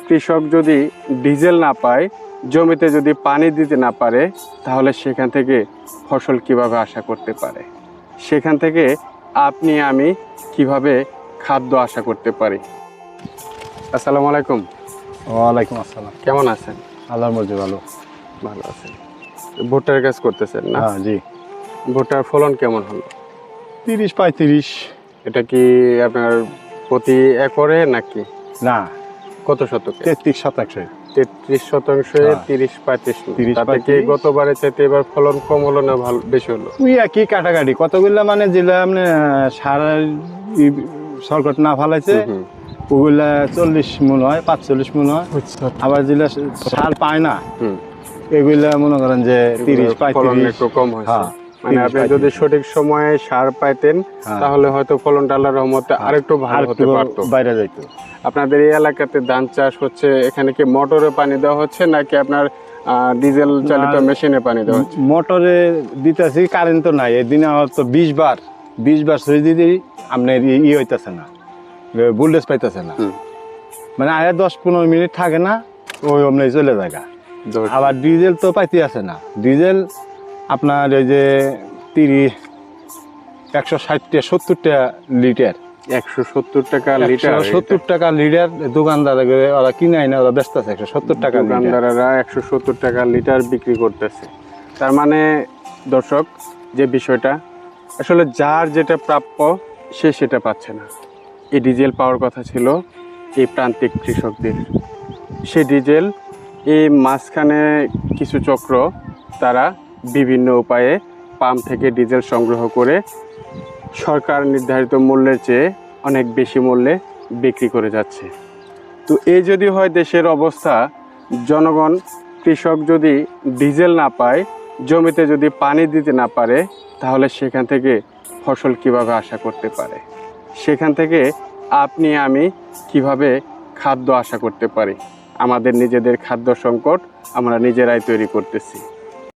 কৃষক যদি ডিজেল না পায়, জমিতে যদি পানি দিতে না পারে, তাহলে সেখান থেকে ফসল কিভাবে আশা করতে পারে? সেখান থেকে আপনি আমি কিভাবে খাদ্য আশা করতে পারি? আসসালামু আলাইকুম। ওয়ালাইকুম আসসালাম। কেমন আছেন? আল্লাহর মর্জি ভালো। ভালো আছেন। ভুট্টার কাজ করতেছেন না? হ্যাঁ জি। ভুট্টার ফলন কেমন হলো? 30-35। এটা কি আপনার প্রতি একরে নাকি না, কত শতকে? 33 শতাংশ। 33 শতাংশে হ্যাঁ। 30-35। 30, তাতে কি 35? গতবারের চাইতে এবার ফলন কম হলো না ভালো বেশি হলো? ওই একই কাটাকাটি কতগুলা মানে যেগুলা আপনি সার সরকট না ফালাইছে হুম। ওগুলা 40 মন হয়, 45 মন হয়। আবার যেগুলা সার পায় না হুম। এগুলা মনে করেন যে 30-35। ফলন একটু কম হয়েছে। হ্যাঁ, মানে আপনি 30-35 যদি সঠিক সময়ে সার পাইতেন হ্যাঁ। তাহলে হয়তো ফলনটা আল্লাহর রহমতে আরেকটু ভালো হতে পারতো। বাইরে যাইতো। আপনাদের এই এলাকাতে ধান চাষ হচ্ছে, এখানে কি মোটরে পানি দেওয়া হচ্ছে নাকি আপনার ডিজেল চালিত মেশিনে পানি দেওয়া হচ্ছে? মোটরে দিতেছি, কারেন্ট তো নাই এদিনে তো 20 বার সুইচ দিদি আপনার হইতেছে না, ভোল্টেজ পাইতেছে না। মানে আয়া 10-15 মিনিট থাকে না, ওই অমনি চলে যায়। আবার ডিজেল তো পাইতে আছে না। ডিজেল আপনার ওই যে 160-70 টাকা লিটার। 170 টাকা লিটার? 170 টাকা লিটার দোকানদার ওরা কিনে আইনা ওরা ব্যস্ত আছে 170 টাকা লিটার। দোকানদারেরা 170 টাকা লিটার বিক্রি করতেছে। তার মানে দর্শক, যে বিষয়টা আসলে যার যেটা প্রাপ্য সে সেটা পাচ্ছে না। এই ডিজেল পাওয়ার কথা ছিল এই প্রান্তিক কৃষকদের। সে ডিজেল এই মাঝখানে কিছু চক্র তারা বিভিন্ন উপায়ে পাম্প থেকে ডিজেল সংগ্রহ করে সরকার নির্ধারিত মূল্যের চেয়ে অনেক বেশি মূল্যে বিক্রি করে যাচ্ছে। তো এই যদি হয় দেশের অবস্থা, জনগণ কৃষক যদি ডিজেল না পায়, জমিতে যদি পানি দিতে না পারে, তাহলে সেখান থেকে ফসল কিভাবে আশা করতে পারে? সেখান থেকে আপনি আমি কিভাবে খাদ্য আশা করতে পারি? আমাদের নিজেদের খাদ্য সংকট আমরা নিজেরাই তৈরি করতেছি।